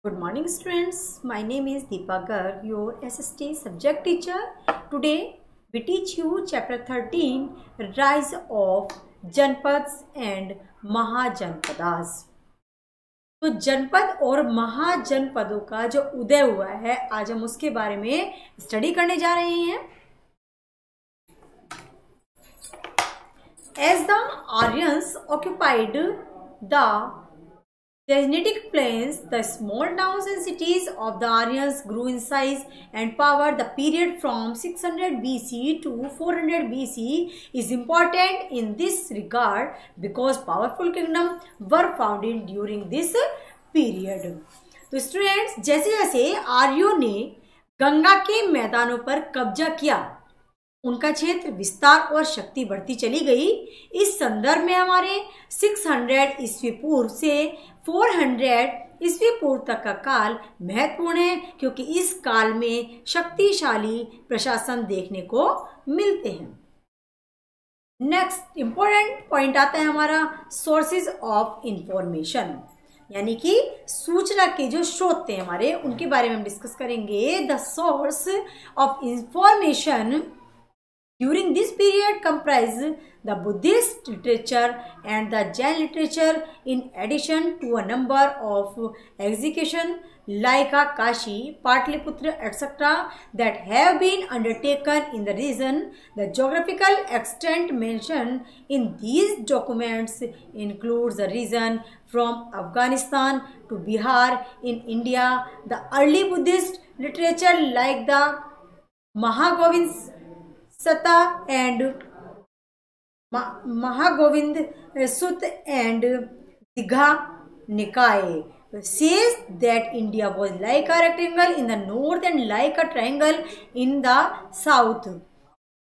Good morning students, my name is Deepa Garg, your SST subject teacher. Today we teach you chapter 13, Rise of Janpads and Mahajanpadas. तो जनपद और महाजनपदों का जो उदय हुआ है आज हम उसके बारे में स्टडी करने जा रहे हैं. As the Aryans occupied the Gangetic plains, the small towns and cities of the Aryans grew in size and power. The period from 600 BC to 400 BC is important in this regard because powerful kingdoms were founded during this period. तो students, जैसे जैसे आर्यों ने गंगा के मैदानों पर कब्जा किया, उनका क्षेत्र विस्तार और शक्ति बढ़ती चली गई. इस संदर्भ में हमारे 600 ईस्वी पूर्व से 400 ईस्वी पूर्व तक का काल महत्वपूर्ण है, क्योंकि इस काल में शक्तिशाली प्रशासन देखने को मिलते हैं. नेक्स्ट इंपॉर्टेंट पॉइंट आता है हमारा सोर्सेज ऑफ इंफॉर्मेशन, यानी कि सूचना के जो स्रोत थे हमारे, उनके बारे में हम डिस्कस करेंगे. The source of information during this period comprise the Buddhist literature and the Jain literature, in addition to a number of executions like Kashi, Patliputra, etc. that have been undertaken in the region. The geographical extent mentioned in these documents includes the region from Afghanistan to Bihar in India. The early Buddhist literature like the Mahagovind Sutta and Mahagovind Sutta and Digha Nikaya says that India was like a rectangle in the north and like a triangle in the south.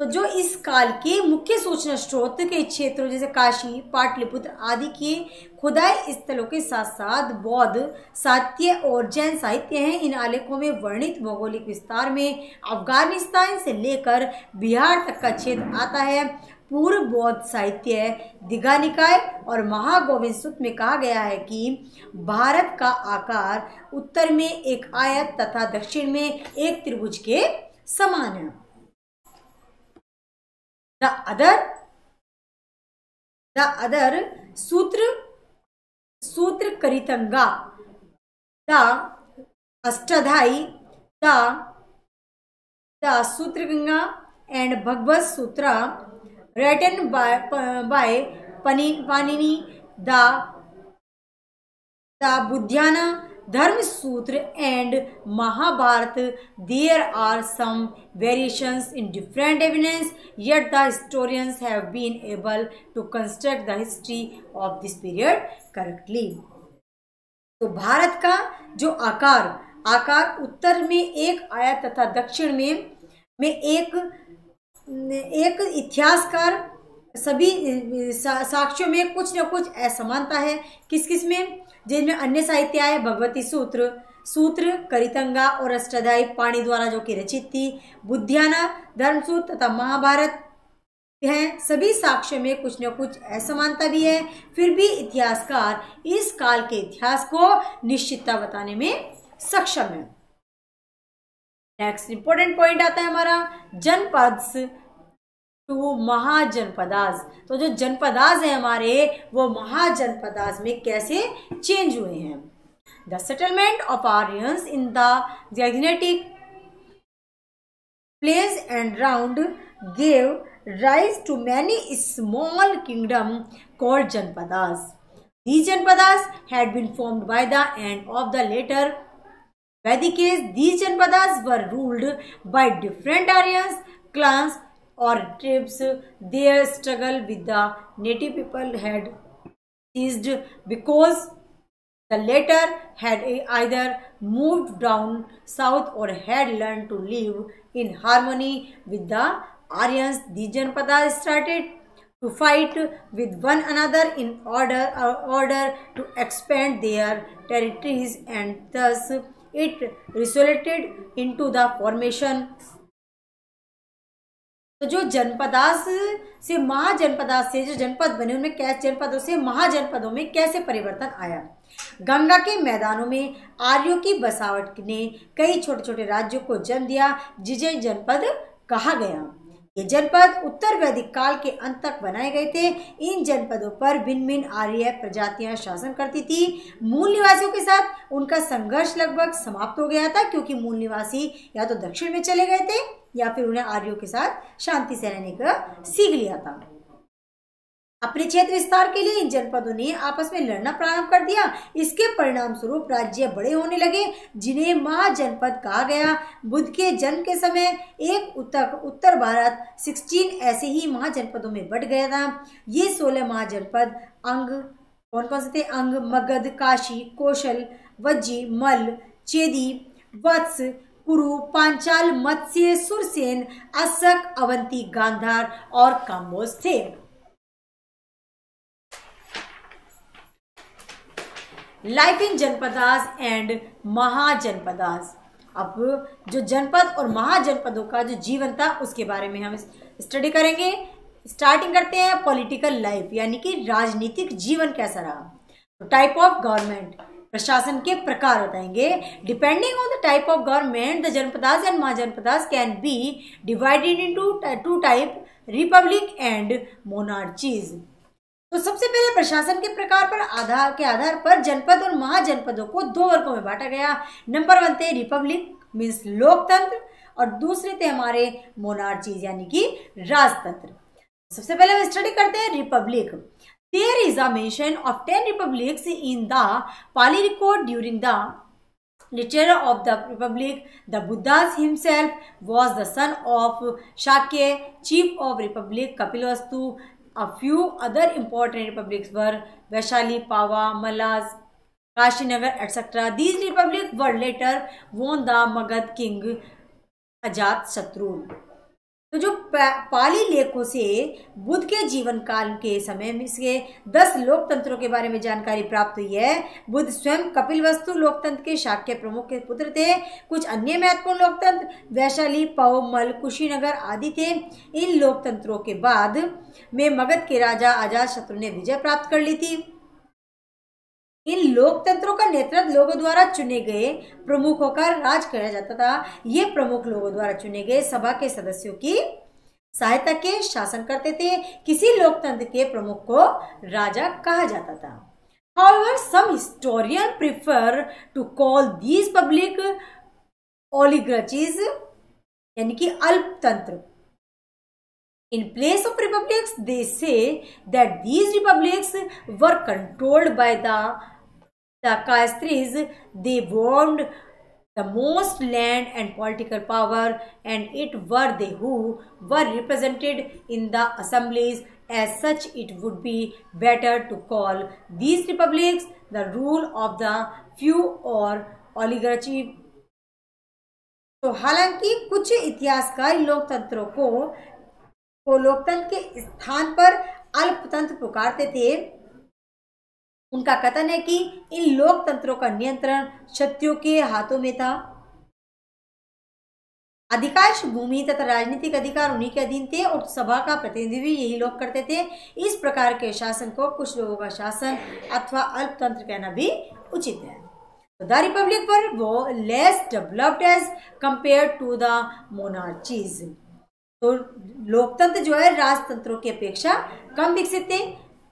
तो जो इस काल के मुख्य सूचना स्रोत के क्षेत्रों जैसे काशी, पाटलिपुत्र आदि के खुदाई स्थलों के साथ साथ बौद्ध साहित्य और जैन साहित्य हैं. इन आलेखों में वर्णित भौगोलिक विस्तार में अफगानिस्तान से लेकर बिहार तक का क्षेत्र आता है. पूर्व बौद्ध साहित्य दीघा निकाय और महागोविंद सूत्र में कहा गया है कि भारत का आकार उत्तर में एक आयत तथा दक्षिण में एक त्रिभुज के समान है. The other सूत्र करितंगा, the Ashtadhyayi, the सूत्रगंगा and Bhagavad Sutra written by Panini, the Budhyana Dharma Sutra and Mahabharata. There are some variations in different evidence, yet the historians have been able to construct the history of this period correctly. तो भारत का जो आकार उत्तर में एक आयत तथा दक्षिण में एक इतिहासकार सभी साक्ष्यों में कुछ न कुछ असमानता है. किस किस में? जिनमें अन्य साहित्य है भगवती सूत्र करितंगा और अष्टाध्यायी पाणी द्वारा जो कि रचित थी, बुद्धियाना धर्मसूत्र तथा महाभारत हैं. सभी साक्ष्यों में कुछ न कुछ असमानता भी है, फिर भी इतिहासकार इस काल के इतिहास को निश्चितता बताने में सक्षम है. नेक्स्ट इंपॉर्टेंट पॉइंट आता है हमारा जनपद टू महाजनपदास. तो जो जनपदास है हमारे, वो महाजनपदास में कैसे चेंज हुए हैं. The settlement of Aryans in the Gangetic plains and round gave rise to many small kingdom called janapadas. These janapadas had been formed by the end of the later Vedic age. These Janapadas were ruled by different Aryans clans or tribes. Their struggle with the native people had ceased because the latter had either moved down south or had learned to live in harmony with the Aryans. The Janpadas started to fight with one another in order to expand their territories, and thus it resulted into the formation तो जो जनपदास से महाजनपदास से जो जनपद बने उनमें कैसे जनपदों से महाजनपदों में कैसे परिवर्तन आया। गंगा के मैदानों में आर्यों की बसावट ने कई छोटे छोटे राज्यों को जन्म दिया जिन्हें जनपद कहा गया। ये जनपद उत्तर वैदिक काल के अंत तक बनाए गए थे। इन जनपदों पर भिन्न भिन्न आर्य प्रजातियां शासन करती थी। मूल निवासियों के साथ उनका संघर्ष लगभग समाप्त हो गया था, क्योंकि मूल निवासी या तो दक्षिण में चले गए थे या फिर उन्हें आर्यों के साथ शांति से रहने का सीख लिया था। अपने क्षेत्र विस्तार के लिए इन जनपदों ने आपस में लड़ना प्रारंभ कर दिया। इसके परिणाम स्वरूप राज्य बड़े होने लगे जिन्हें महाजनपद कहा गया। बुद्ध के जन्म के समय एक उत्तर भारत 16 ऐसे ही महाजनपदों में बंट गया था। ये 16 महाजनपद अंग कौन कौन से थे? अंग, मगध, काशी, कौशल, वज्जी, मल्ल, चेदी, वत्स, कुरु, पांचाल, मत्स्य, सुरसेन, असक, अवंती, गांधार और काम्बोज थे। Life in janapadas and mahajanapadas. अब जो जनपद और महाजनपदों का जो जीवन था उसके बारे में हम स्टडी करेंगे। स्टार्टिंग करते हैं पॉलिटिकल लाइफ, यानी कि राजनीतिक जीवन कैसा रहा। टाइप ऑफ गवर्नमेंट, प्रशासन के प्रकार बताएंगे। Depending on the type of government the janapadas and mahajanapadas can be divided into two type, republic and monarchies. तो सबसे पहले प्रशासन के प्रकार पर आधार पर जनपद और महाजनपदों को दो वर्गों में बांटा गया। नंबर 1 थे रिपब्लिक मीन्स लोकतंत्र, और दूसरे थे हमारे मोनार्चीज यानी कि राजतंत्र। सबसे पहले हम स्टडी करते हैं Republic. There is a mention of 10 republics in the Pali record during the literature of the republic. The Buddha himself was the son of Shakya, chief of republic Kapilavastu. A few other important republics were Vaishali, Pava, Malaz, Kashinagar, etc. These republics were later won the Magad king Ajatashatru. तो जो पाली लेखों से बुद्ध के जीवन काल के समय में से 10 लोकतंत्रों के बारे में जानकारी प्राप्त हुई है। बुद्ध स्वयं कपिलवस्तु लोकतंत्र के शाक्य प्रमुख के पुत्र थे। कुछ अन्य महत्वपूर्ण लोकतंत्र वैशाली, पव, मल, कुशीनगर आदि थे। इन लोकतंत्रों के बाद में मगध के राजा अजातशत्रु ने विजय प्राप्त कर ली थी। इन लोकतंत्रों का नेतृत्व लोगों द्वारा चुने गए प्रमुखों का राज किया जाता था। ये प्रमुख लोगों द्वारा चुने गए सभा के सदस्यों की सहायता के शासन करते थे। किसी लोकतंत्र के प्रमुख को राजा कहा जाता था। However, some historians prefer to call these public oligarchies यानी कि अल्पतंत्र। In place of republics, they say that these republics were controlled by the Kastris. They owned the most land and political power, and it were they who were represented in the assemblies. As such, it would be better to call these republics the rule of the few or oligarchy. तो हालांकि कुछ इतिहासकार लोकतंत्रों को लोकतंत्र के स्थान पर अल्पतंत्र पुकारते थे। उनका कथन है कि इन लोकतंत्रों का नियंत्रण क्षत्रियों के हाथों में था। अधिकांश भूमि तथा राजनीतिक अधिकार उन्हीं के अधीन थे और सभा का प्रतिनिधित्व यही लोग करते थे। इस प्रकार के शासन को कुछ लोगों का शासन अथवा अल्पतंत्र कहना भी उचित है। द रिपब्लिक वर वो less developed as compare to the monarchies. तो लोकतंत्र जो है राजतंत्रों की अपेक्षा कम विकसित थे।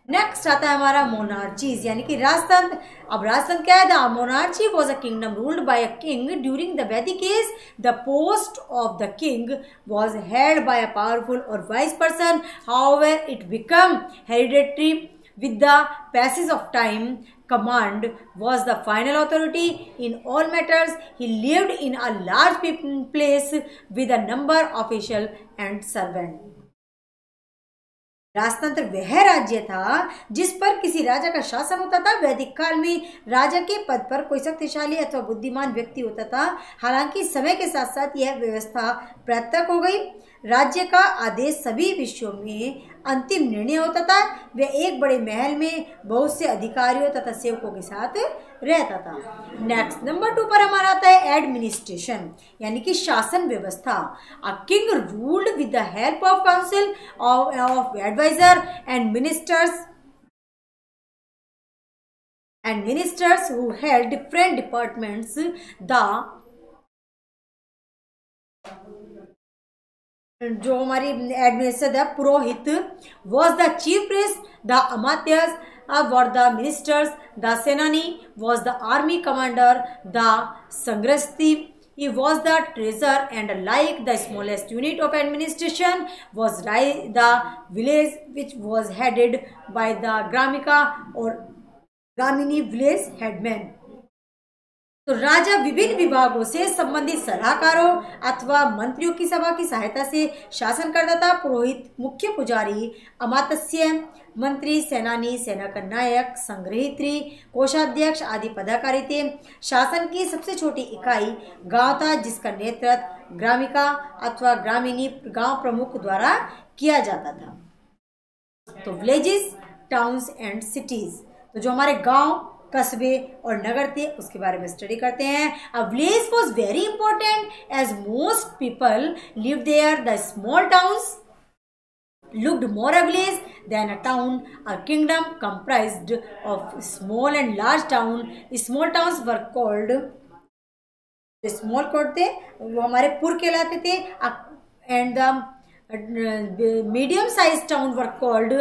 नेक्स्ट आता है हमारा मोनार्चीज यानी कि राजतंत्र। अब राजतंत्र क्या है? The monarchy was a kingdom ruled by a king during the Vedic age. The post of the king was held by a powerful और wise person. However it become hereditary with the passage of time. Command was the final authority in all matters. He lived in a large place with a number of officials and servants. राजतंत्र वह राज्य था जिस पर किसी राजा का शासन होता था। वैदिक काल में राजा के पद पर कोई शक्तिशाली अथवा बुद्धिमान व्यक्ति होता था। हालांकि समय के साथ साथ यह व्यवस्था पृथक हो गई। राज्य का आदेश सभी विषयों में अंतिम निर्णय होता था। वह एक बड़े महल में बहुत से अधिकारियों तथा सेवकों के साथ रहता था। नेक्स्ट नंबर 2 पर हमारा आता है एडमिनिस्ट्रेशन, यानी कि शासन व्यवस्था। A king ruled with the help of council of adviser and ministers who held different departments. जो हमारी एडमिनिस्ट्रेटर है purohit was the chief priest, the amatyas were the ministers, the senani was the army commander, the sangrahitri he was the treasurer, and like the smallest unit of administration was the village which was headed by the gramika or gramini village headman. तो राजा विभिन्न विभागों से संबंधित सलाहकारों अथवा मंत्रियों की सभा की सहायता से शासन करता था। पुरोहित, मुख्य पुजारी, अमात्य, मंत्री, सेनानी, सेना का नायक, संग्रहित्री, कोषाध्यक्ष आदि पदाधिकारी थे। शासन की सबसे छोटी इकाई गांव था, जिसका नेतृत्व ग्रामिका अथवा ग्रामीणी गांव प्रमुख द्वारा किया जाता था। तो विलेजेस, टाउन्स एंड सिटीज, तो जो हमारे गांव, कस्बे और नगर थे उसके बारे में स्टडी करते हैं। A village was very important as most people live there. The small towns looked more a village than a town. A kingdom comprised of small and large town. Small towns were called, small थे वो हमारे पुर कहलाते थे, and the medium sized town were called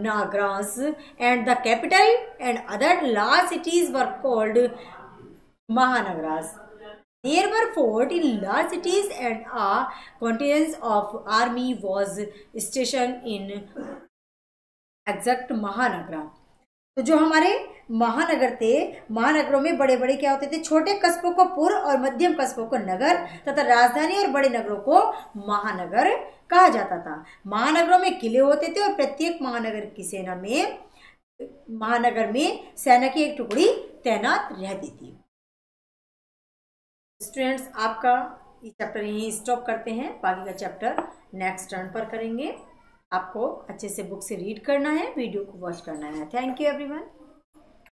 nagras, and the capital and other large cities were called mahanagaras. There were fort in large cities, and a contingent of army was stationed in exact महानगरा। तो जो हमारे महानगर थे, महानगरों में बड़े बड़े क्या होते थे, छोटे कस्बों को पुर और मध्यम कस्बों को नगर तथा राजधानी और बड़े नगरों को महानगर कहा जाता था। महानगरों में किले होते थे और प्रत्येक महानगर में सेना की एक टुकड़ी तैनात रहती थी। स्टूडेंट्स, आपका ये चैप्टर यहीं स्टॉप करते हैं, बाकी का चैप्टर नेक्स्ट टर्न पर करेंगे। आपको अच्छे से बुक से रीड करना है, वीडियो को वॉच करना है। Thank you everyone.